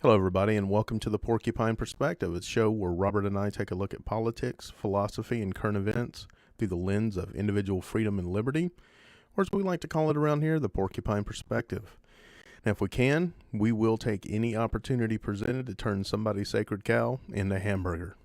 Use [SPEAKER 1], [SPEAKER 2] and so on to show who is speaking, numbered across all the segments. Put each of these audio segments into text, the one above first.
[SPEAKER 1] Hello, everybody, and welcome to the Porcupine Perspective, a show where Robert and I take a look at politics, philosophy, and current events through the lens of individual freedom and liberty, or as we like to call it around here, the Porcupine Perspective. Now, if we can, we will take any opportunity presented to turn somebody's sacred cow into a hamburger.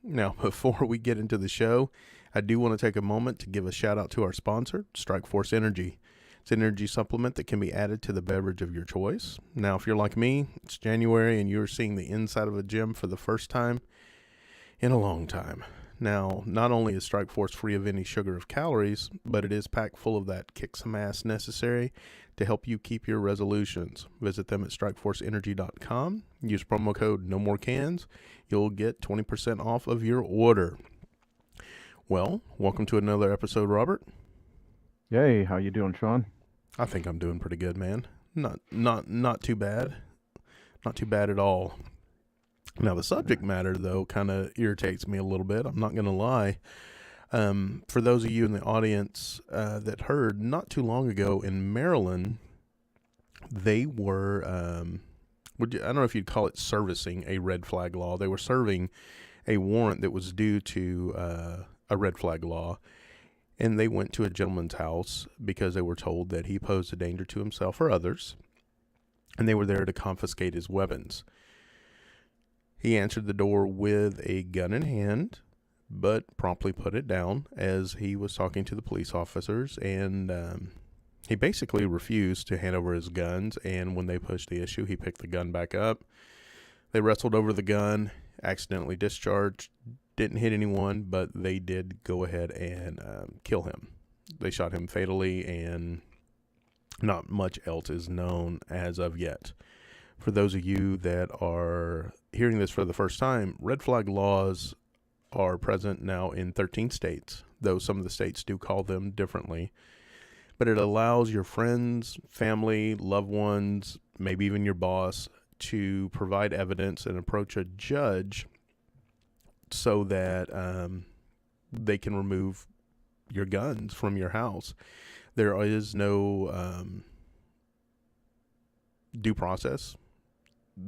[SPEAKER 1] Now, before we get into the show, I do want to take a moment to give a shout out to our sponsor, Strikeforce Energy. It's an energy supplement that can be added to the beverage of your choice. Now, if you're like me, it's January and you're seeing the inside of a gym for the first time in a long time. Now, not only is Strikeforce free of any sugar or calories, but it is packed full of that kick some ass necessary to help you keep your resolutions. Visit them at strikeforceenergy.com. Use promo code NOMORECANS. You'll get 20% off of your order. Well, welcome to another episode, Robert.
[SPEAKER 2] Hey, how you doing, Sean?
[SPEAKER 1] I think I'm doing pretty good, man. Not too bad. Not too bad at all. Now, the subject matter, though, kind of irritates me a little bit. I'm not going to lie. For those of you in the audience that heard, not too long ago in Maryland, they were, I don't know if you'd call it servicing a red flag law. They were serving a warrant that was due to a red flag law. And they went to a gentleman's house because they were told that he posed a danger to himself or others. And they were there to confiscate his weapons. He answered the door with a gun in hand, but promptly put it down as he was talking to the police officers. And he basically refused to hand over his guns. And when they pushed the issue, he picked the gun back up. They wrestled over the gun, accidentally discharged. Didn't hit anyone, but they did go ahead and kill him. They shot him fatally, and not much else is known as of yet. For those of you that are hearing this for the first time, red flag laws are present now in 13 states, though some of the states do call them differently. But it allows your friends, family, loved ones, maybe even your boss, to provide evidence and approach a judge so that they can remove your guns from your house. There is no due process.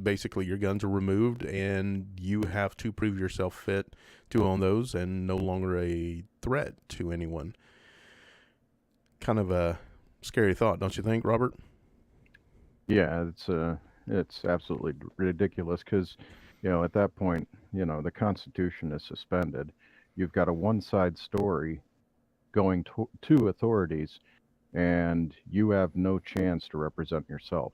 [SPEAKER 1] Basically, your guns are removed, and you have to prove yourself fit to own those and no longer a threat to anyone. Kind of a scary thought, don't you think, Robert?
[SPEAKER 2] Yeah, it's absolutely ridiculous because, at that point, the Constitution is suspended. You've got a one-side story going to authorities, and you have no chance to represent yourself.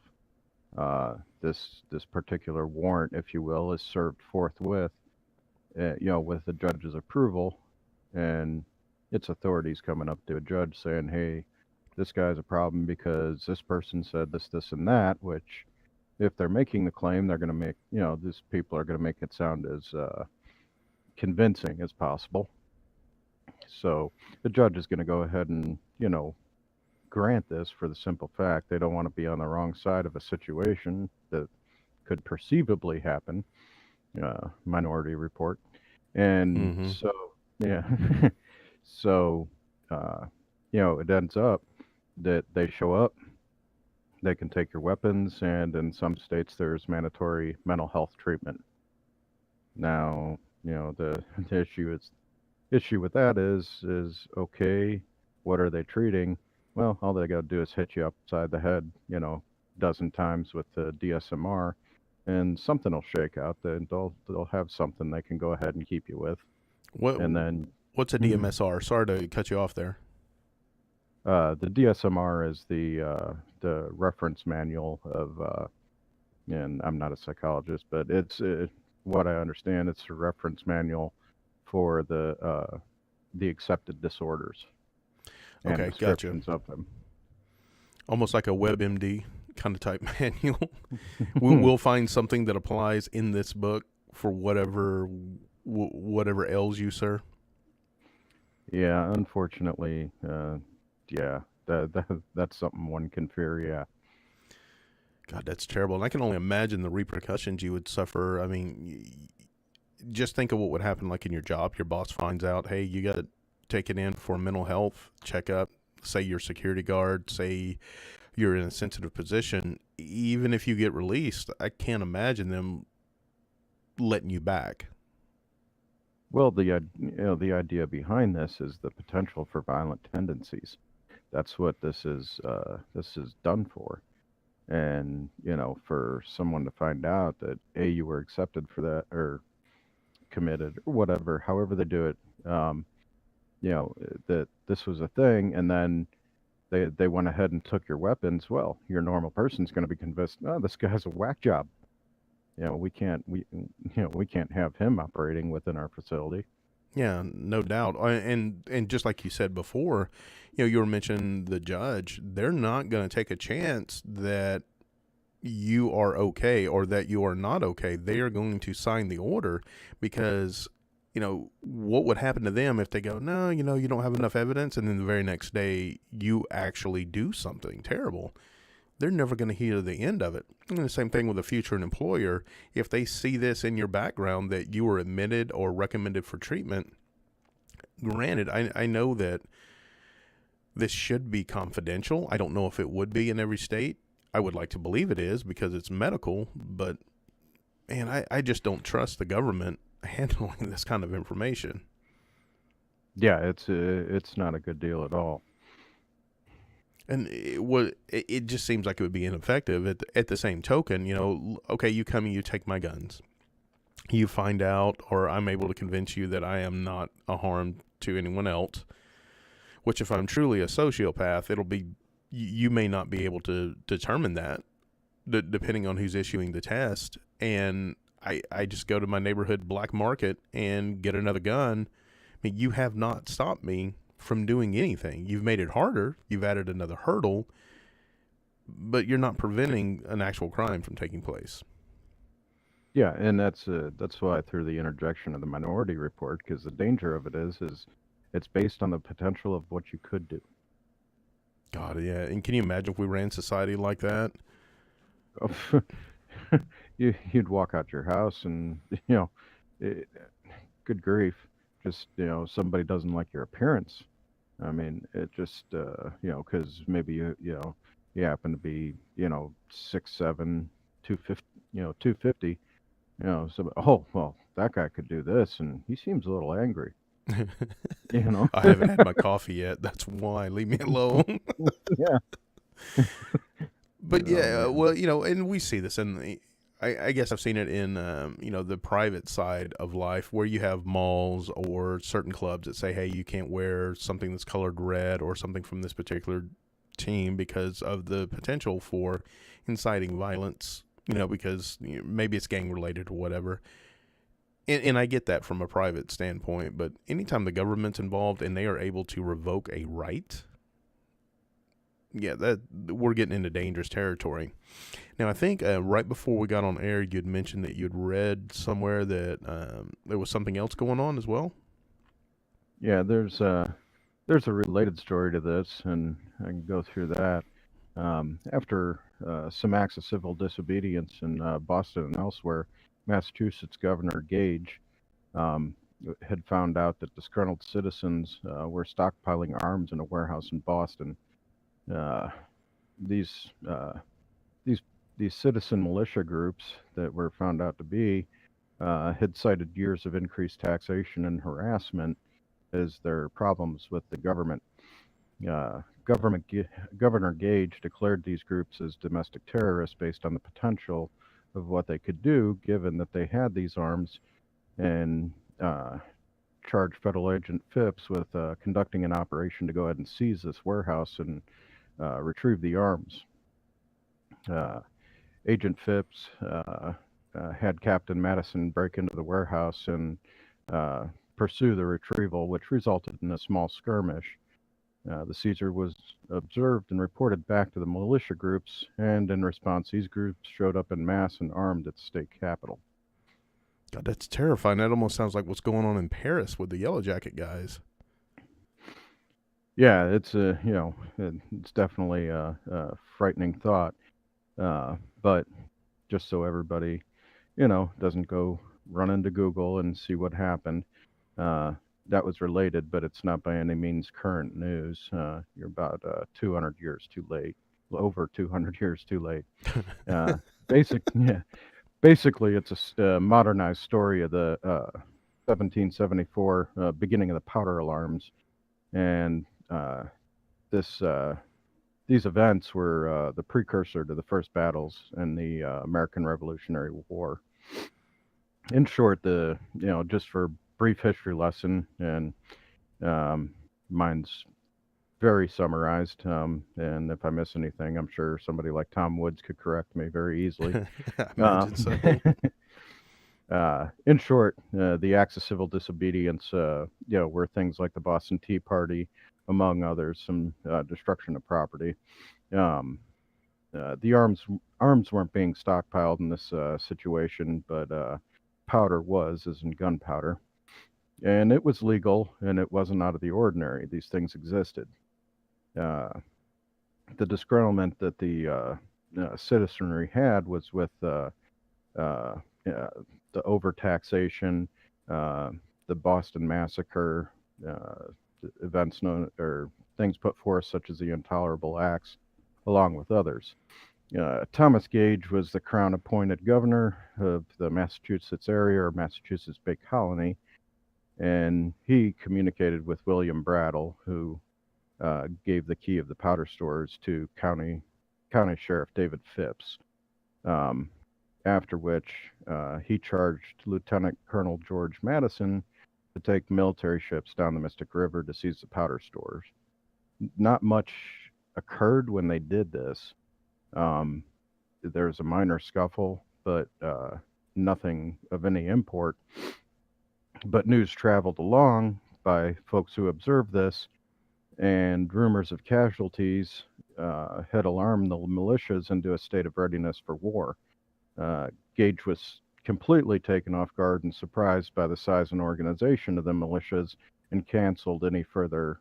[SPEAKER 2] This particular warrant, if you will, is served forthwith, with the judge's approval, and it's authorities coming up to a judge saying, "Hey, this guy's a problem because this person said this, this, and that," which, if they're making the claim, they're going to make, these people are going to make it sound as convincing as possible. So the judge is going to go ahead and, grant this for the simple fact they don't want to be on the wrong side of a situation that could perceivably happen. Minority Report. And so, yeah. So, it ends up that they show up. They can take your weapons, and in some states there's mandatory mental health treatment. Now, the issue with that is okay, what are they treating? Well, all they got to do is hit you upside the head, a dozen times with the DSMR, and something will shake out. Then they'll have something they can go ahead and keep you with.
[SPEAKER 1] What's a DMSR? Sorry to cut you off there.
[SPEAKER 2] The DSMR is the reference manual of, and I'm not a psychologist, but it's what I understand. It's a reference manual for the accepted disorders. And
[SPEAKER 1] okay,
[SPEAKER 2] descriptions
[SPEAKER 1] gotcha.
[SPEAKER 2] of them.
[SPEAKER 1] Almost like a WebMD kind of type manual. We'll find something that applies in this book for whatever ails you, sir.
[SPEAKER 2] Yeah, unfortunately, yeah, that's something one can fear. Yeah.
[SPEAKER 1] God, that's terrible. And I can only imagine the repercussions you would suffer. I mean, just think of what would happen like in your job. Your boss finds out, hey, you got to take it in for mental health checkup. Say your security guard, say you're in a sensitive position. Even if you get released, I can't imagine them letting you back.
[SPEAKER 2] Well, the idea behind this is the potential for violent tendencies. That's what this is done for. And for someone to find out that you were accepted for that or committed or whatever, however they do it, um, that this was a thing, and then they went ahead and took your weapons. Well, your normal person's going to be convinced, oh, this guy has a whack job. We can't have him operating within our facility.
[SPEAKER 1] Yeah, no doubt. And just like you said before, you were mentioning the judge. They're not going to take a chance that you are okay or that you are not okay. They are going to sign the order because, what would happen to them if they go, no, you don't have enough evidence, and then the very next day you actually do something terrible. They're never going to hear the end of it. And the same thing with a future employer. If they see this in your background that you were admitted or recommended for treatment, granted, I know that this should be confidential. I don't know if it would be in every state. I would like to believe it is because it's medical, but man, I just don't trust the government handling this kind of information.
[SPEAKER 2] Yeah, it's not a good deal at all.
[SPEAKER 1] And it just seems like it would be ineffective. At the same token, okay, you come and you take my guns. You find out, or I'm able to convince you that I am not a harm to anyone else. Which, if I'm truly a sociopath, it'll be you may not be able to determine that, depending on who's issuing the test. And I just go to my neighborhood black market and get another gun. I mean, you have not stopped me from doing anything. You've made it harder. You've added another hurdle, but you're not preventing an actual crime from taking place.
[SPEAKER 2] Yeah, and that's why I threw the interjection of the Minority Report, because the danger of it is it's based on the potential of what you could do.
[SPEAKER 1] God, yeah. And can you imagine if we ran society like that?
[SPEAKER 2] You'd walk out your house and it, good grief, just somebody doesn't like your appearance. I mean, it just because maybe you happen to be 6'7", 250, 250. So, oh well, that guy could do this, and he seems a little angry.
[SPEAKER 1] I haven't had my coffee yet. That's why. Leave me alone.
[SPEAKER 2] Yeah.
[SPEAKER 1] But yeah,
[SPEAKER 2] Man.
[SPEAKER 1] well, and we see this in I guess I've seen it in the private side of life where you have malls or certain clubs that say, hey, you can't wear something that's colored red or something from this particular team because of the potential for inciting violence. Because maybe it's gang related or whatever. And I get that from a private standpoint, but anytime the government's involved and they are able to revoke a right, yeah, that we're getting into dangerous territory. Now, I think right before we got on air, you'd mentioned that you'd read somewhere that there was something else going on as well.
[SPEAKER 2] Yeah, there's a related story to this, and I can go through that. After some acts of civil disobedience in Boston and elsewhere, Massachusetts Governor Gage um, had found out that disgruntled citizens were stockpiling arms in a warehouse in Boston. Uh, these uh, these these citizen militia groups that were found out to be had cited years of increased taxation and harassment as their problems with the government. Uh, Governor Gage declared these groups as domestic terrorists based on the potential of what they could do, given that they had these arms, and charged Federal Agent Phipps with conducting an operation to go ahead and seize this warehouse and retrieve the arms. Uh, Agent Phipps had Captain Madison break into the warehouse and uh, pursue the retrieval, which resulted in a small skirmish. The seizure was observed and reported back to the militia groups, and in response, these groups showed up en masse and armed at the state capitol.
[SPEAKER 1] God, that's terrifying. That almost sounds like what's going on in Paris with the Yellow Jacket guys.
[SPEAKER 2] Yeah, it's definitely a frightening thought. But just so everybody, doesn't go run into Google and see what happened. That was related, but it's not by any means current news. You're about 200 years too late. over 200 years too late. Uh, basic, yeah, basically, it's a modernized story of the 1774 beginning of the powder alarms, and this these events were the precursor to the first battles in the American Revolutionary War. In short, just for a brief history lesson, and um, mine's very summarized. And if I miss anything, I'm sure somebody like Tom Woods could correct me very easily.
[SPEAKER 1] I imagine so.
[SPEAKER 2] In short, the acts of civil disobedience, were things like the Boston Tea Party, among others, some destruction of property. Um, the arms weren't being stockpiled in this situation, but powder was, as in gunpowder, and it was legal, and it wasn't out of the ordinary. These things existed. Uh, the disgruntlement that the citizenry had was with uh, the overtaxation, uh, the Boston Massacre, uh, events known or things put forth such as the Intolerable Acts, along with others. Thomas Gage was the crown appointed governor of the Massachusetts area or Massachusetts Bay Colony, and he communicated with William Brattle, who gave the key of the powder stores to County Sheriff David Phipps. Um, after which he charged Lieutenant Colonel George Madison to take military ships down the Mystic River to seize the powder stores. Not much occurred when they did this. There was a minor scuffle, but nothing of any import. But news traveled along by folks who observed this, and rumors of casualties had alarmed the militias into a state of readiness for war. Gage was completely taken off guard and surprised by the size and organization of the militias and canceled any further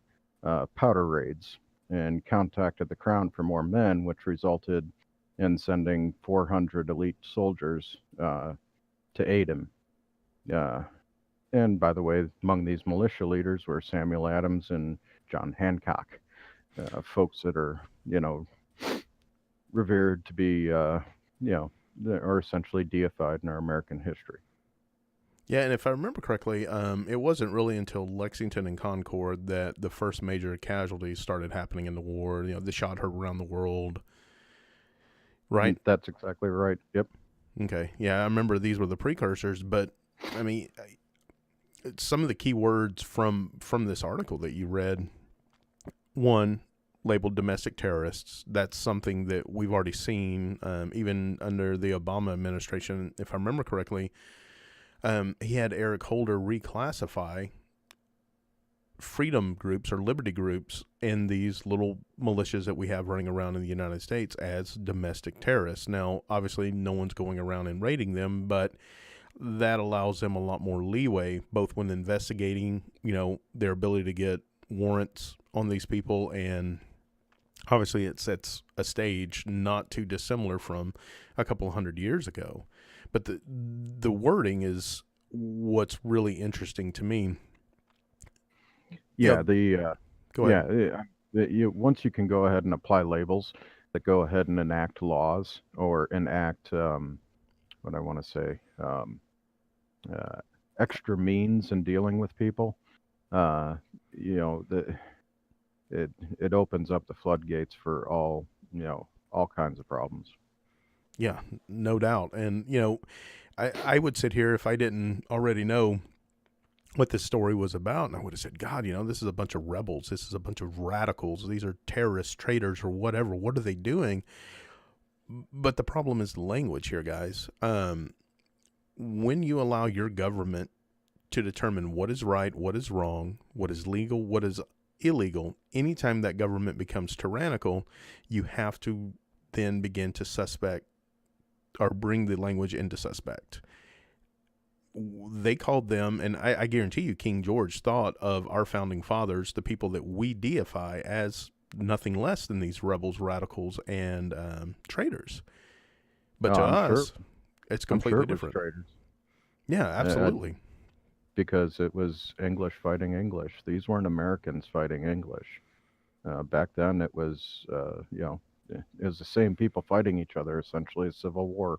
[SPEAKER 2] powder raids and contacted the Crown for more men, which resulted in sending 400 elite soldiers to aid him. And by the way, among these militia leaders were Samuel Adams and John Hancock, folks that are, revered to be, are essentially deified in our American history.
[SPEAKER 1] Yeah, and if I remember correctly, it wasn't really until Lexington and Concord that the first major casualties started happening in the war. The shot heard around the world, right?
[SPEAKER 2] That's exactly right. Yep.
[SPEAKER 1] Okay, yeah, I remember these were the precursors, but I mean, some of the key words from this article that you read, one, labeled domestic terrorists. That's something that we've already seen, even under the Obama administration. If I remember correctly, he had Eric Holder reclassify freedom groups or liberty groups in these little militias that we have running around in the United States as domestic terrorists. Now, obviously, no one's going around and raiding them, but that allows them a lot more leeway, both when investigating, their ability to get warrants on these people, and obviously it sets a stage not too dissimilar from a couple hundred years ago. But the wording is what's really interesting to me.
[SPEAKER 2] Yeah,
[SPEAKER 1] go ahead.
[SPEAKER 2] Once you can go ahead and apply labels that go ahead and enact laws or enact what I want to say extra means in dealing with people, it opens up the floodgates for all kinds of problems.
[SPEAKER 1] Yeah, no doubt. And I would sit here if I didn't already know what this story was about, and I would have said, God, this is a bunch of rebels. This is a bunch of radicals. These are terrorists, traitors, or whatever. What are they doing? But the problem is the language here, guys. When you allow your government to determine what is right, what is wrong, what is legal, what is illegal, anytime that government becomes tyrannical, you have to then begin to suspect or bring the language into suspect. They called them, and I guarantee you King George thought of our founding fathers, the people that we deify, as nothing less than these rebels, radicals, and traitors. But to us, it's completely different.
[SPEAKER 2] Traitors.
[SPEAKER 1] Yeah, absolutely.
[SPEAKER 2] Because it was English fighting English. These weren't Americans fighting English. Back then, it was, is the same people fighting each other, essentially a civil war.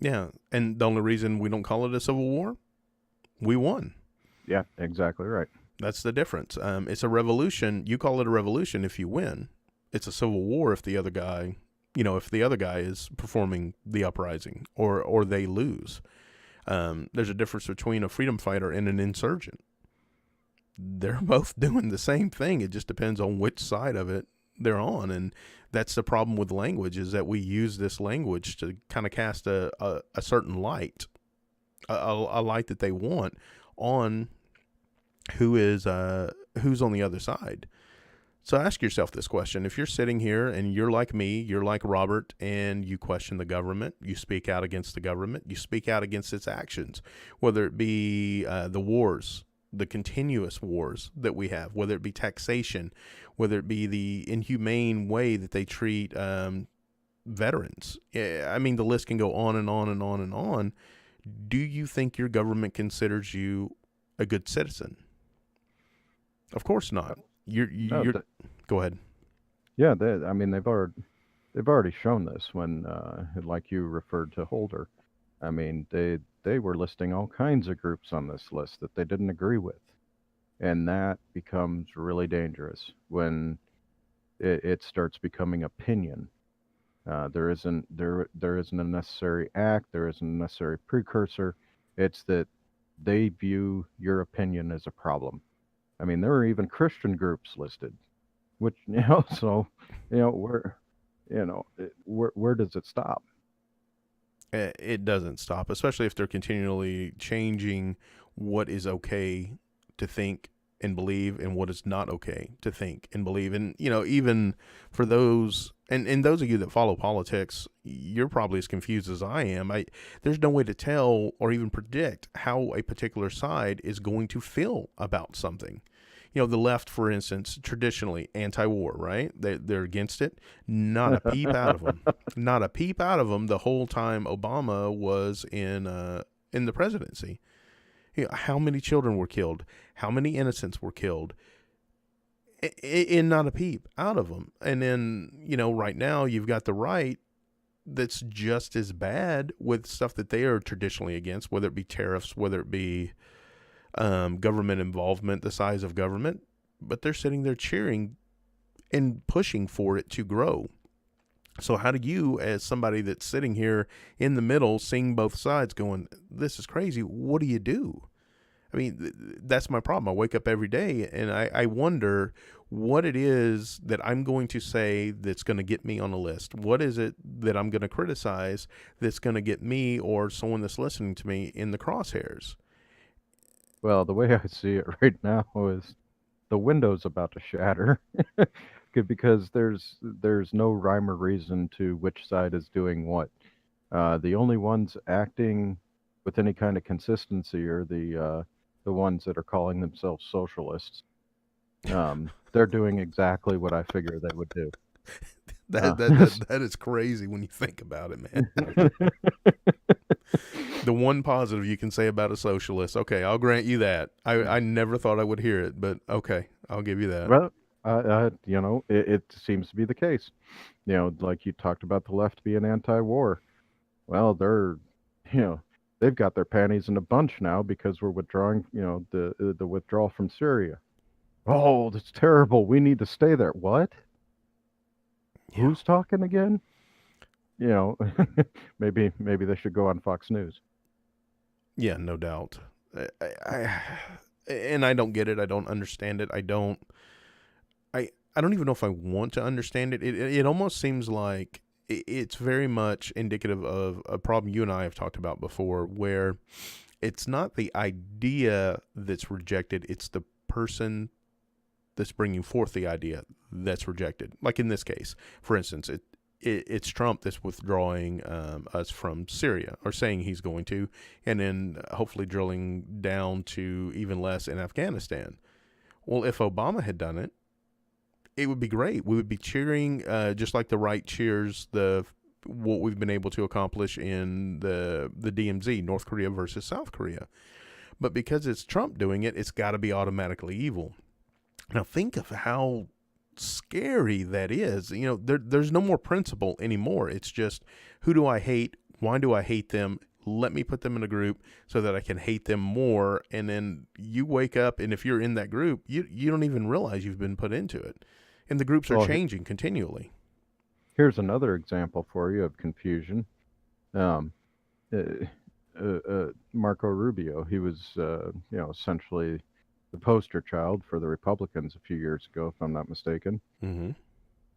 [SPEAKER 1] Yeah, and the only reason we don't call it a civil war, we won.
[SPEAKER 2] Yeah, exactly right.
[SPEAKER 1] That's the difference. It's a revolution. You call it a revolution if you win. It's a civil war if the other guy, if the other guy is performing the uprising or they lose. There's a difference between a freedom fighter and an insurgent. They're both doing the same thing. It just depends on which side of it they're on. And that's the problem with language, is that we use this language to kind of cast a certain light, a light that they want on who's on the other side. So ask yourself this question. If you're sitting here and you're like me, you're like Robert, and you question the government, you speak out against the government, you speak out against its actions, whether it be the wars, the continuous wars that we have, whether it be taxation, whether it be the inhumane way that they treat veterans. I mean, the list can go on and on and on and on. Do you think your government considers you a good citizen? Of course not. Go ahead.
[SPEAKER 2] Yeah, they've already shown this when, like you referred to Holder. I mean, they were listing all kinds of groups on this list that they didn't agree with, and that becomes really dangerous when it starts becoming opinion. There isn't a necessary act. There isn't a necessary precursor. It's that they view your opinion as a problem. I mean, there are even Christian groups listed, which, so, where does it stop?
[SPEAKER 1] It doesn't stop, especially if they're continually changing what is okay to think and believe and what is not okay to think and believe. And, even for those, and those of you that follow politics, you're probably as confused as I am. There's no way to tell or even predict how a particular side is going to feel about something. The left, for instance, traditionally anti-war, right? They're against it. Not a peep out of them. Not a peep out of them the whole time Obama was in the presidency. How many children were killed? How many innocents were killed? And not a peep out of them. And then, right now you've got the right that's just as bad with stuff that they are traditionally against, whether it be tariffs, whether it be government involvement, the size of government, but they're sitting there cheering and pushing for it to grow. So how do you, as somebody that's sitting here in the middle, seeing both sides going, this is crazy, what do you do? I mean, that's my problem. I wake up every day and I wonder what it is that I'm going to say that's going to get me on a list. What is it that I'm going to criticize that's going to get me or someone that's listening to me in the crosshairs?
[SPEAKER 2] Well, the way I see it right now is the window's about to shatter because there's no rhyme or reason to which side is doing what. The only ones acting with any kind of consistency are the ones that are calling themselves socialists. They're doing exactly what I figure they would do.
[SPEAKER 1] That is crazy when you think about it, man. The one positive you can say about a socialist, okay, I'll grant you that. I never thought I would hear it, but okay, I'll give you that.
[SPEAKER 2] Well, it seems to be the case. Like you talked about the left being anti-war. Well, they've got their panties in a bunch now because we're withdrawing, the withdrawal from Syria. Oh, that's terrible. We need to stay there. What? Yeah. Who's talking again? Maybe they should go on Fox News.
[SPEAKER 1] Yeah, no doubt. And I don't get it. I don't understand it. I don't even know if I want to understand it. It almost seems like it's very much indicative of a problem you and I have talked about before, where it's not the idea that's rejected, it's the person that's bringing forth the idea that's rejected. Like in this case, for instance, it's Trump that's withdrawing us from Syria, or saying he's going to, and then hopefully drilling down to even less in Afghanistan. Well, if Obama had done it, it would be great. We would be cheering, just like the right cheers what we've been able to accomplish in the DMZ, North Korea versus South Korea. But because it's Trump doing it, it's got to be automatically evil. Now think of how scary that is. There's no more principle anymore. It's just, who do I hate? Why do I hate them? Let me put them in a group so that I can hate them more. And then you wake up, and if you're in that group, you don't even realize you've been put into it. And the groups are
[SPEAKER 2] Well,
[SPEAKER 1] changing continually.
[SPEAKER 2] here's another example for you of confusion. Um, uh, Marco Rubio, he was, essentially the poster child for the Republicans a few years ago, if I'm not mistaken.
[SPEAKER 1] Mm-hmm.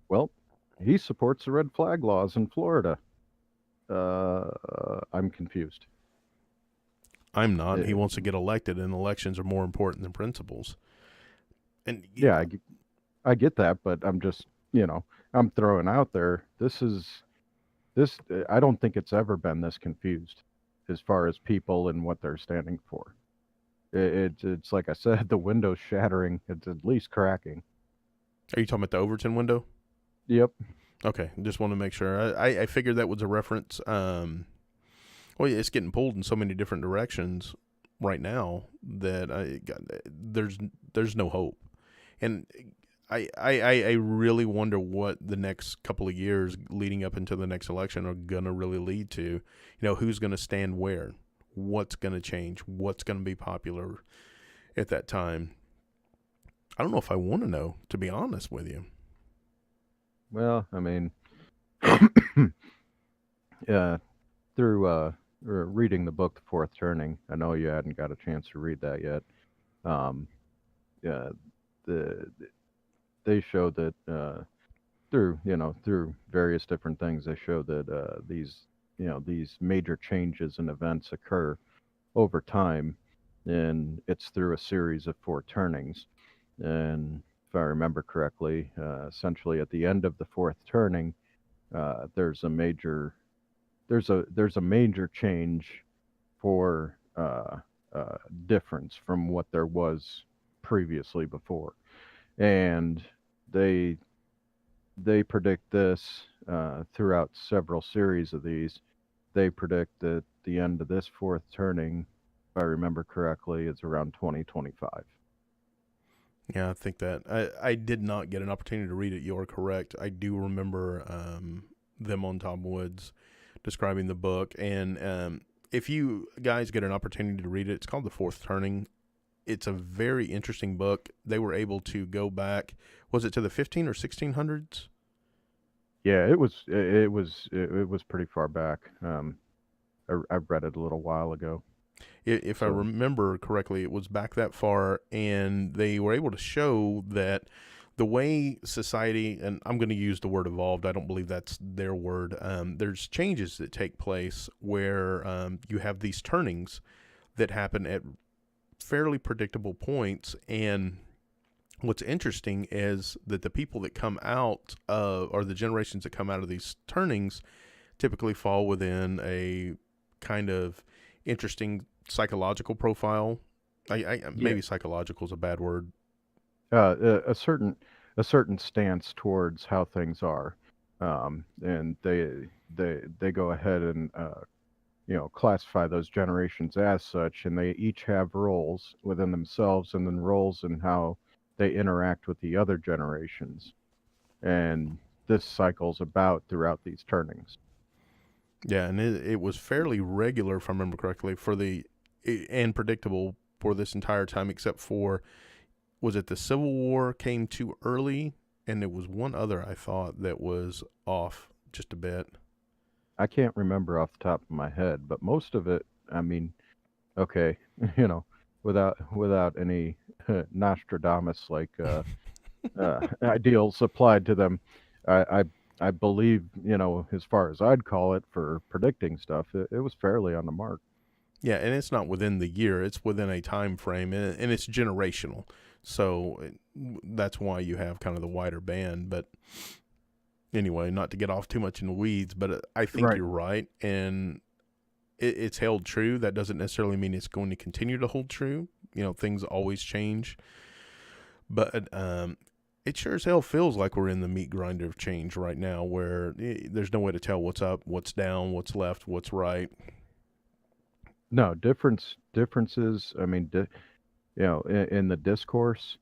[SPEAKER 2] Well, he supports the red flag laws in Florida. I'm confused.
[SPEAKER 1] I'm not. He
[SPEAKER 2] Uh,
[SPEAKER 1] wants to get elected, and elections are more important than principles. And
[SPEAKER 2] yeah, I get that, but I'm just, I'm throwing out there. This. I don't think it's ever been this confused as far as people and what they're standing for. It's like I said, the window's shattering. It's at least cracking.
[SPEAKER 1] are you talking about the Overton window?
[SPEAKER 2] Yep.
[SPEAKER 1] Okay, just want to make sure. I figured that was a reference. Well, yeah, it's getting pulled in so many different directions right now that there's no hope, and I really wonder what the next couple of years leading up into the next election are gonna really lead to. Who's gonna stand where, what's gonna change, what's gonna be popular at that time. I don't know if I want to know, to be honest with you.
[SPEAKER 2] Well, I mean, uh, through reading the book The Fourth Turning, I know you hadn't got a chance to read that yet. Um, yeah, the they show that through various different things, they show that these major changes and events occur over time, and it's through a series of four turnings. And if I remember correctly, essentially at the end of the fourth turning, there's a major change for difference from what there was previously before, and they they predict this throughout several series of these. They predict that the end of this fourth turning, if I remember correctly, is around 2025.
[SPEAKER 1] Yeah, I think that I did not get an opportunity to read it. You're correct. I do remember them on Tom Woods describing the book, and if you guys get an opportunity to read it, it's called The Fourth Turning. It's a very interesting book. They were able to go back. Was it to the 15 or 1600s?
[SPEAKER 2] Yeah, it was pretty far back. I read it a little while ago.
[SPEAKER 1] If I
[SPEAKER 2] So
[SPEAKER 1] remember correctly, it was back that far, and they were able to show that the way society, and I'm going to use the word evolved, I don't believe that's their word. There's changes that take place where you have these turnings that happen at fairly predictable points. And what's interesting is that the people that come out or the generations that come out of these turnings typically fall within a kind of interesting psychological profile.
[SPEAKER 2] yeah,
[SPEAKER 1] Maybe psychological is a bad word.
[SPEAKER 2] a certain stance towards how things are, and they go ahead and classify those generations as such, and they each have roles within themselves, and then roles in how they interact with the other generations, and this cycles about throughout these turnings.
[SPEAKER 1] Yeah, and it was fairly regular, if I remember correctly, and predictable for this entire time, except for, was it the Civil War came too early, and there was one other I thought that was off just a bit.
[SPEAKER 2] I can't remember off the top of my head, but most of it, I mean, okay, you know, without any Nostradamus like ideals applied to them, I I believe, as far as I'd call it for predicting stuff, it was fairly on the mark.
[SPEAKER 1] Yeah, and it's not within the year; it's within a time frame, and it's generational. So that's why you have kind of the wider band. But anyway, not to get off too much in the weeds, but I think
[SPEAKER 2] Right.
[SPEAKER 1] you're right, and it's held true. That doesn't necessarily mean it's going to continue to hold true. Things always change, but it sure as hell feels like we're in the meat grinder of change right now, where there's no way to tell what's up, what's down, what's left, what's right.
[SPEAKER 2] No, differences. I mean, in the discourse,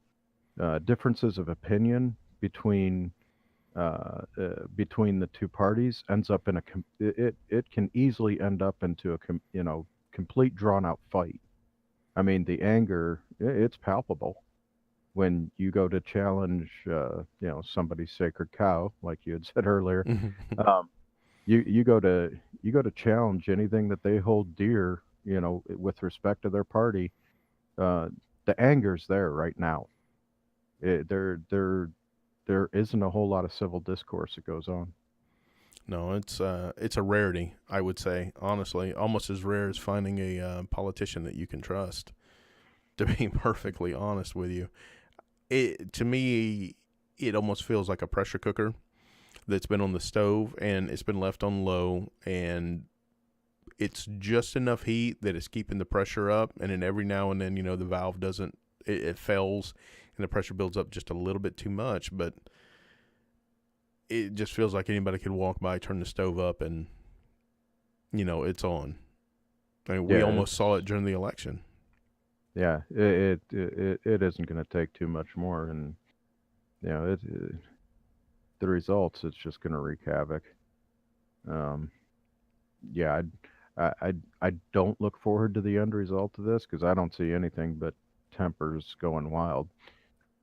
[SPEAKER 2] differences of opinion between between the two parties ends up in it can easily end up into a complete drawn out fight. I mean, the anger, it's palpable when you go to challenge somebody's sacred cow, like you had said earlier. um, you go to challenge anything that they hold dear, with respect to their party. uh, the anger's there right now. There isn't a whole lot of civil discourse that goes on.
[SPEAKER 1] No, it's a rarity, I would say, honestly, almost as rare as finding a politician that you can trust. To be perfectly honest with you, to me, it almost feels like a pressure cooker that's been on the stove and it's been left on low, and it's just enough heat that it's keeping the pressure up, and then every now and then, the valve doesn't, it fails, and the pressure builds up just a little bit too much, but it just feels like anybody could walk by, turn the stove up, and it's on. I mean, we
[SPEAKER 2] Yeah,
[SPEAKER 1] almost saw it during the election.
[SPEAKER 2] yeah, it isn't going to take too much more, and the results, it's just going to wreak havoc. Um, yeah, I don't look forward to the end result of this because I don't see anything but tempers going wild.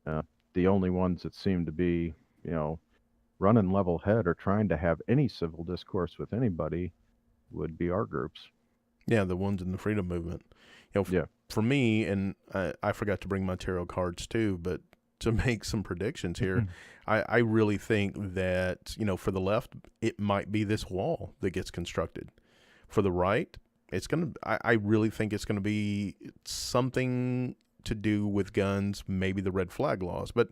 [SPEAKER 2] Uh, the only ones that seem to be, you know, running level head or trying to have any civil discourse with anybody would be our groups.
[SPEAKER 1] Yeah, the ones in the freedom movement.
[SPEAKER 2] Yeah.
[SPEAKER 1] For me, and I forgot to bring my tarot cards too, but to make some predictions here, I really think that, for the left, it might be this wall that gets constructed. For the right, I really think it's gonna be something to do with guns, maybe the red flag laws. But,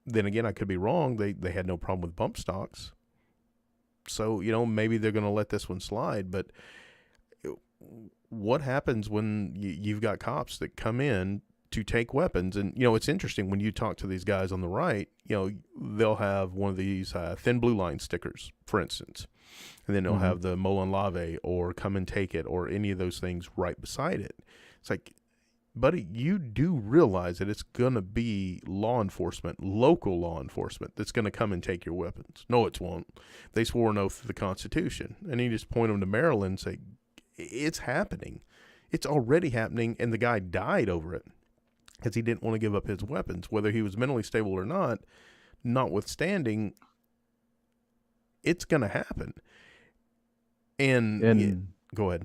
[SPEAKER 1] then again, I could be wrong. They had no problem with bump stocks. So, maybe they're gonna let this one slide, but what happens when you've got cops that come in to take weapons? And it's interesting when you talk to these guys on the right, they'll have one of these thin blue line stickers, for instance, and then they'll have the Molon Lave or come and take it or any of those things right beside it. It's like, buddy, you do realize that it's going to be law enforcement, local law enforcement, that's going to come and take your weapons. No, it won't. They swore an oath to the Constitution. And you just point them to Maryland and say, it's happening. It's already happening, and the guy died over it because he didn't want to give up his weapons, whether he was mentally stable or not. Notwithstanding, it's going to happen. And go ahead.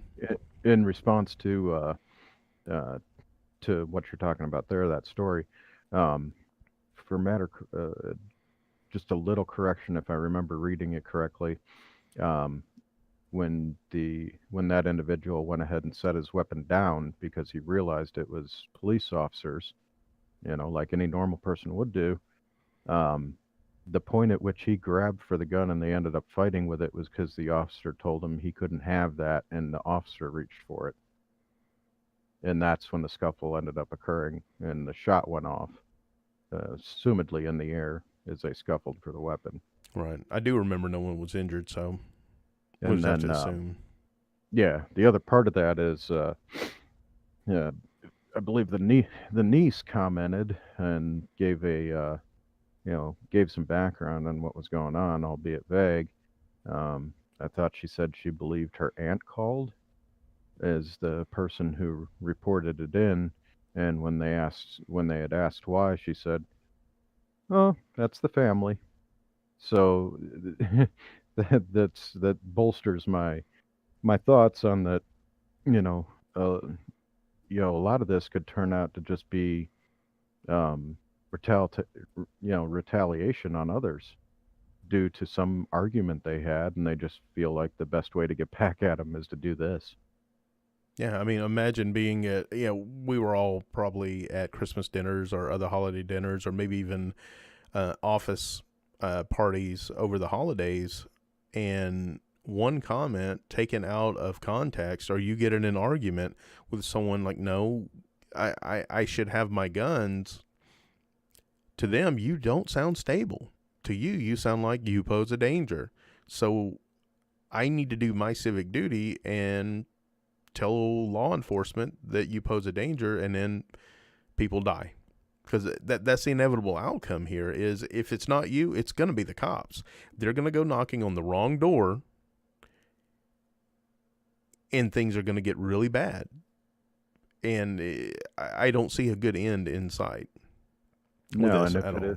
[SPEAKER 2] In response to what you're talking about there, that story, for matter, just a little correction, if I remember reading it correctly. When that individual went ahead and set his weapon down because he realized it was police officers, like any normal person would do, the point at which he grabbed for the gun and they ended up fighting with it was because the officer told him he couldn't have that, and the officer reached for it. And that's when the scuffle ended up occurring, and the shot went off, assumedly in the air, as they scuffled for the weapon.
[SPEAKER 1] Right. I do remember no one was injured, so we'll
[SPEAKER 2] And
[SPEAKER 1] just have
[SPEAKER 2] then,
[SPEAKER 1] to assume.
[SPEAKER 2] yeah, the other part of that is, yeah, I believe the niece commented and gave gave some background on what was going on, albeit vague. I thought she said she believed her aunt called as the person who reported it in, and when they had asked why, she said, "Oh, that's the family." So that bolsters my thoughts on that. You know, uh, a lot of this could turn out to just be um, retaliation on others due to some argument they had, and they just feel like the best way to get back at them is to do this.
[SPEAKER 1] Yeah, I mean, imagine being at, we were all probably at Christmas dinners or other holiday dinners or maybe even office parties over the holidays, and one comment taken out of context, or you get in an argument with someone like, no, I should have my guns. To them, you don't sound stable. To you, you sound like you pose a danger. So I need to do my civic duty and tell law enforcement that you pose a danger, and then people die. because that's the inevitable outcome here. Is if it's not you, it's going to be the cops. They're going to go knocking on the wrong door, and things are going to get really bad. And I don't see a good end in sight with
[SPEAKER 2] No,
[SPEAKER 1] this
[SPEAKER 2] and
[SPEAKER 1] at all.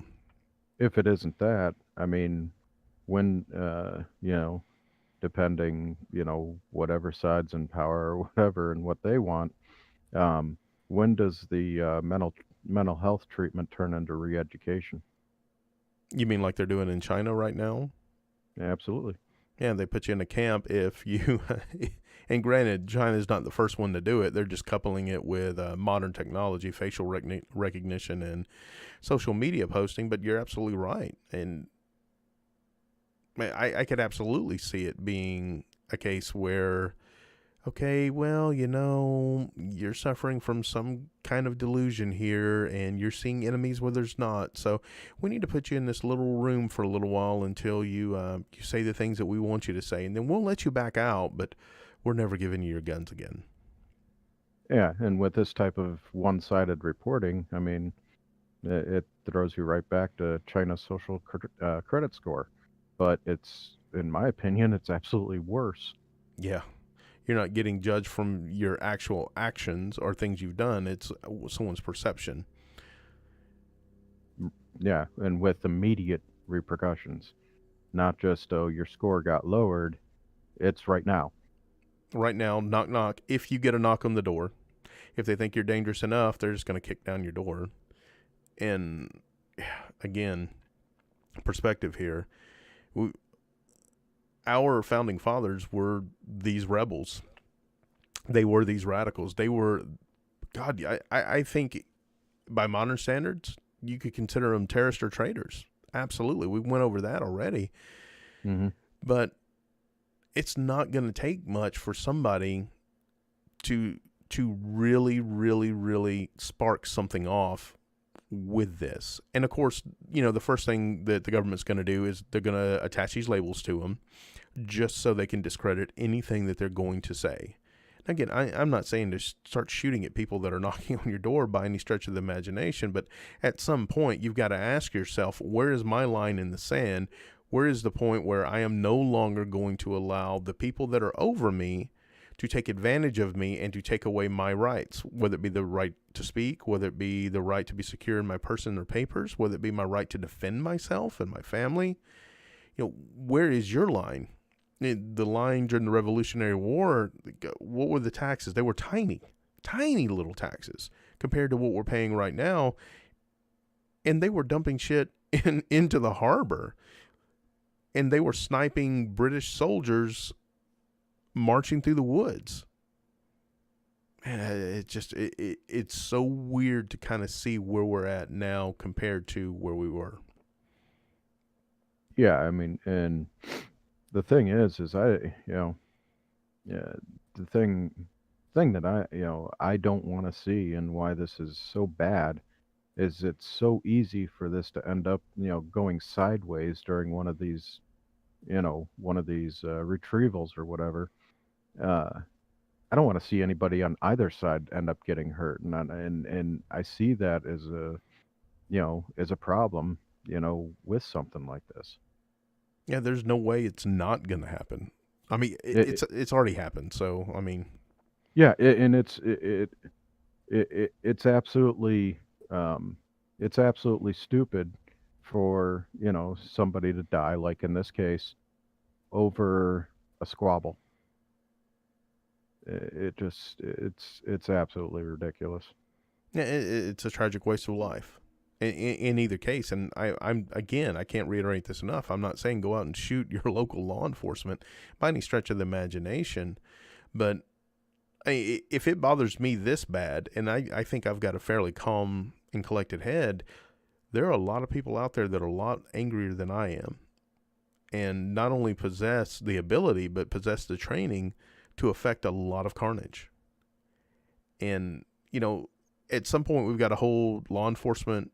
[SPEAKER 2] if it isn't that, I mean, when depending, whatever side's in power or whatever and what they want, um, when does the mental health treatment turn into re-education?
[SPEAKER 1] You mean like they're doing in China right now?
[SPEAKER 2] Absolutely.
[SPEAKER 1] Yeah, they put you in a camp if you. And granted, China's not the first one to do it. They're just coupling it with modern technology, facial recognition, and social media posting. But you're absolutely right. And I could absolutely see it being a case where, okay, well, you're suffering from some kind of delusion here and you're seeing enemies where there's not. So we need to put you in this little room for a little while until you say the things that we want you to say. And then we'll let you back out, but we're never giving you your guns again.
[SPEAKER 2] Yeah, and with this type of one-sided reporting, I mean, it throws you right back to China's social credit score. But in my opinion, it's absolutely worse.
[SPEAKER 1] Yeah. You're not getting judged from your actual actions or things you've done. It's someone's perception.
[SPEAKER 2] Yeah, and with immediate repercussions, not just, oh, your score got lowered. It's right now.
[SPEAKER 1] Right now, knock, knock. If you get a knock on the door, if they think you're dangerous enough, they're just going to kick down your door. And again, perspective here. Our founding fathers were these rebels. They were these radicals. They were, God, I think by modern standards, you could consider them terrorists or traitors. Absolutely. We went over that already.
[SPEAKER 2] Mm-hmm.
[SPEAKER 1] But it's not going to take much for somebody to really, really, really spark something off with this. And of course, the first thing that the government's going to do is they're going to attach these labels to them just so they can discredit anything that they're going to say. Again, I'm not saying to start shooting at people that are knocking on your door by any stretch of the imagination, but at some point you've got to ask yourself, where is my line in the sand? Where is the point where I am no longer going to allow the people that are over me to take advantage of me and to take away my rights, whether it be the right to speak, whether it be the right to be secure in my person or papers, whether it be my right to defend myself and my family? Where is your line? The line during the Revolutionary War, what were the taxes? They were tiny little taxes compared to what we're paying right now. And they were dumping shit into the harbor. And they were sniping British soldiers marching through the woods. And it's so weird to kind of see where we're at now compared to where we were.
[SPEAKER 2] Yeah, I mean, and the thing is yeah, the thing that I don't want to see, and why this is so bad, is it's so easy for this to end up, going sideways during one of these retrievals or whatever. Uh, I don't want to see anybody on either side end up getting hurt, and I see that as a problem, with something like this.
[SPEAKER 1] Yeah, there's no way it's not going to happen. I mean,
[SPEAKER 2] It,
[SPEAKER 1] it's already happened. So, I mean,
[SPEAKER 2] yeah, and it's absolutely it's absolutely stupid for somebody to die, like in this case, over a squabble. It's absolutely ridiculous.
[SPEAKER 1] yeah, it's a tragic waste of life in either case. And I can't reiterate this enough. I'm not saying go out and shoot your local law enforcement by any stretch of the imagination, but if it bothers me this bad, and I think I've got a fairly calm and collected head, there are a lot of people out there that are a lot angrier than I am, and not only possess the ability, but possess the training to affect a lot of carnage. And, at some point we've got to hold law enforcement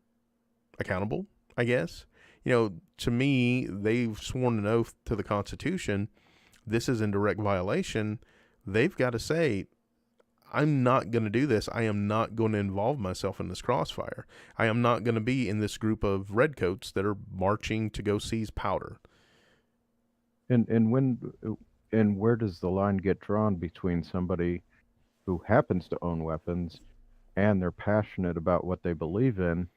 [SPEAKER 1] accountable, I guess. To me, they've sworn an oath to the Constitution. This is in direct violation. They've got to say, I'm not going to do this. I am not going to involve myself in this crossfire. I am not going to be in this group of redcoats that are marching to go seize powder.
[SPEAKER 2] And where does the line get drawn between somebody who happens to own weapons and they're passionate about what they believe in?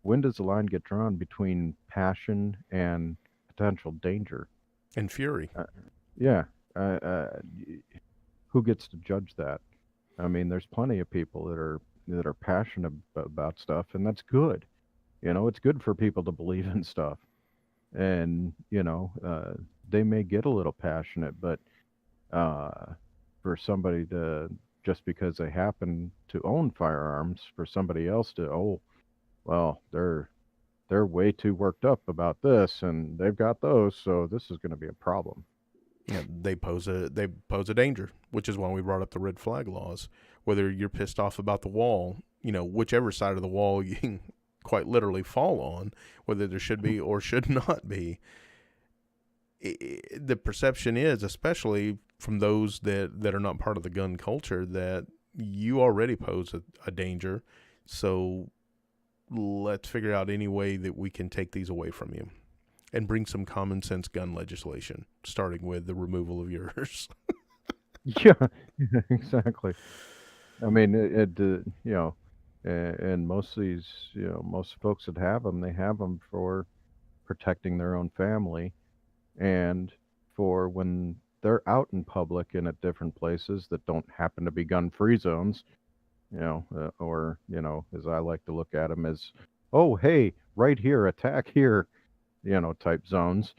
[SPEAKER 2] When does the line get drawn between passion and potential danger?
[SPEAKER 1] And fury.
[SPEAKER 2] Yeah. Who gets to judge that? I mean, there's plenty of people that are passionate about stuff, and that's good. It's good for people to believe in stuff, and they may get a little passionate, but for somebody to, just because they happen to own firearms, for somebody else to, oh, well, they're way too worked up about this, and they've got those, so this is going to be a problem.
[SPEAKER 1] Yeah, they pose a danger, which is why we brought up the red flag laws. Whether you're pissed off about the wall, whichever side of the wall you can quite literally fall on, whether there should be or should not be. The perception is, especially from those that are not part of the gun culture, that you already pose a danger. So let's figure out any way that we can take these away from you and bring some common sense gun legislation, starting with the removal of yours.
[SPEAKER 2] Yeah, exactly. I mean, and most of these, most folks that have them, they have them for protecting their own family and for when they're out in public and at different places that don't happen to be gun-free zones, or, as I like to look at them as, oh, hey, right here, attack here, type zones.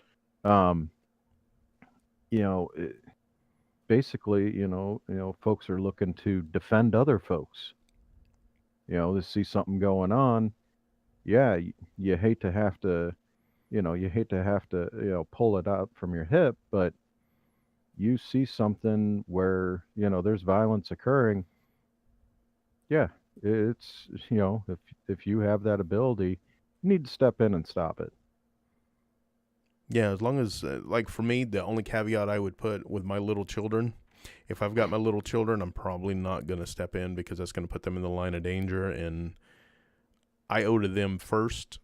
[SPEAKER 2] Um, you know, it, basically, folks are looking to defend other folks. To see something going on, yeah, you hate to have to, pull it out from your hip, but you see something where, there's violence occurring. Yeah, it's, if you have that ability, you need to step in and stop it.
[SPEAKER 1] Yeah, as long as, like for me, the only caveat I would put with my little children, if I've got my little children, I'm probably not going to step in because that's going to put them in the line of danger, and I owe to them first.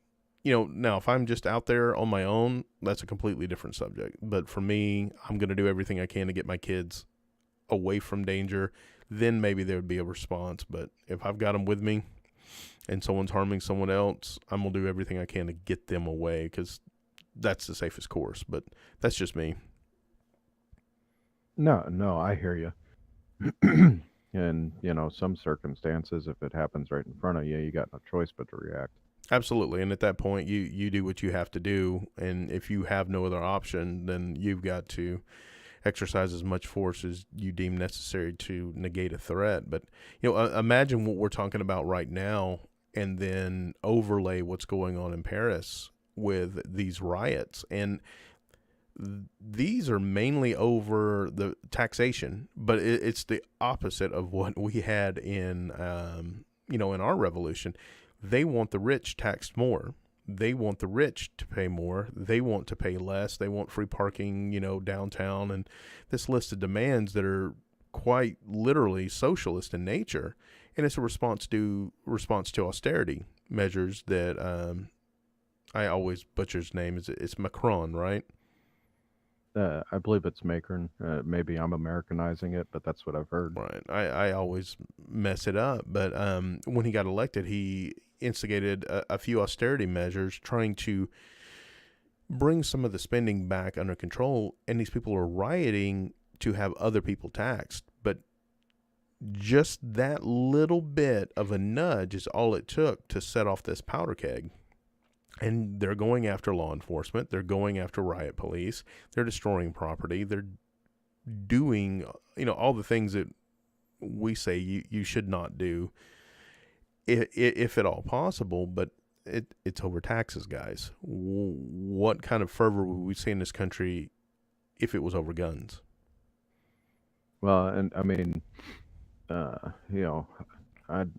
[SPEAKER 1] Now if I'm just out there on my own, that's a completely different subject. But for me, I'm going to do everything I can to get my kids away from danger. Then maybe there would be a response. But if I've got them with me and someone's harming someone else, I'm going to do everything I can to get them away because that's the safest course. But that's just me.
[SPEAKER 2] No, I hear you. And, some circumstances, if it happens right in front of you, you got no choice but to react.
[SPEAKER 1] Absolutely. And at that point, you do what you have to do. And if you have no other option, then you've got to exercise as much force as you deem necessary to negate a threat. But, imagine what we're talking about right now and then overlay what's going on in Paris with these riots. And these are mainly over the taxation, but it's the opposite of what we had in, in our revolution. They want the rich taxed more. They want the rich to pay more. They want to pay less. They want free parking, downtown, and this list of demands that are quite literally socialist in nature. And it's a response to austerity measures that I always butcher his name. It's Macron, right?
[SPEAKER 2] I believe it's Macron. Maybe I'm Americanizing it, but that's what I've heard.
[SPEAKER 1] Right. I always mess it up. But when he got elected, he instigated a few austerity measures trying to bring some of the spending back under control. And these people are rioting to have other people taxed. But just that little bit of a nudge is all it took to set off this powder keg. And they're going after law enforcement. They're going after riot police. They're destroying property. They're doing, all the things that we say you should not do, if at all possible. But it's over taxes, guys. What kind of fervor would we see in this country if it was over guns?
[SPEAKER 2] Well, and I mean, I'd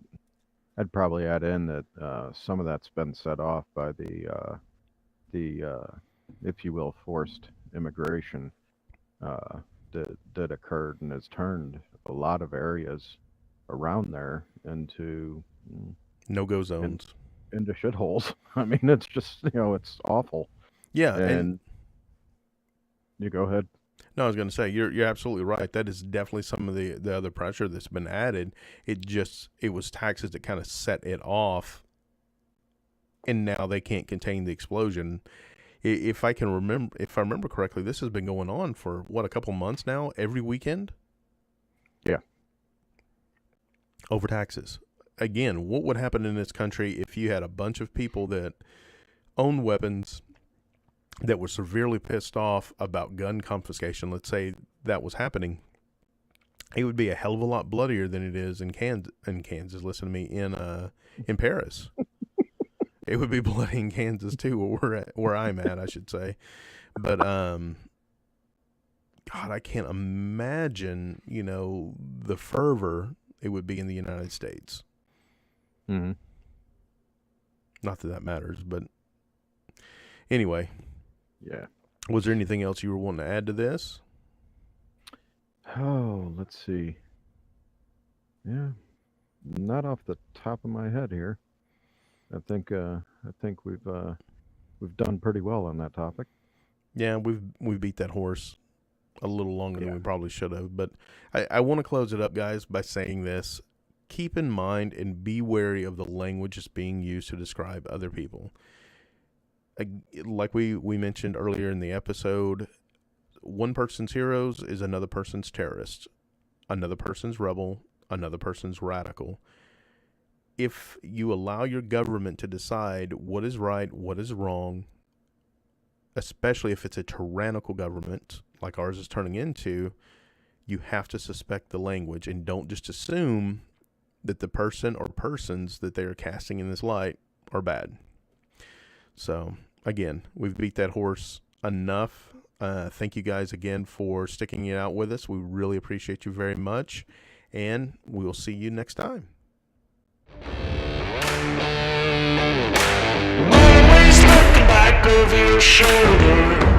[SPEAKER 2] I'd probably add in that some of that's been set off by the if you will, forced immigration that occurred and has turned a lot of areas around there into
[SPEAKER 1] No-go zones.
[SPEAKER 2] into shitholes. I mean, it's just it's awful.
[SPEAKER 1] Yeah,
[SPEAKER 2] And you go ahead.
[SPEAKER 1] no, I was going to say you're absolutely right. That is definitely some of the other pressure that's been added. It was taxes that kind of set it off, and now they can't contain the explosion. If I remember correctly, this has been going on for a couple months now, every weekend.
[SPEAKER 2] Yeah.
[SPEAKER 1] Over taxes. Again, what would happen in this country if you had a bunch of people that own weapons that were severely pissed off about gun confiscation? Let's say that was happening. It would be a hell of a lot bloodier than it is in Kansas. Listen to me, in Paris. It would be bloody in Kansas too, where I'm at, I should say. But God, I can't imagine, the fervor it would be in the United States.
[SPEAKER 2] Mm-hmm.
[SPEAKER 1] Not that matters, but anyway.
[SPEAKER 2] Yeah.
[SPEAKER 1] Was there anything else you were wanting to add to this?
[SPEAKER 2] Oh, let's see. Yeah, not off the top of my head here. I think we've done pretty well on that topic.
[SPEAKER 1] Yeah, we've beat that horse a little longer than we probably should have. But I want to close it up, guys, by saying this. Keep in mind and be wary of the language that's being used to describe other people. Like we mentioned earlier in the episode, one person's heroes is another person's terrorists, another person's rebel, another person's radical. If you allow your government to decide what is right, what is wrong, especially if it's a tyrannical government like ours is turning into, you have to suspect the language and don't just assume that the person or persons that they are casting in this light are bad. So, again, we've beat that horse enough. Thank you guys again for sticking it out with us. We really appreciate you very much, and we will see you next time.
[SPEAKER 3] Always look back over your shoulder.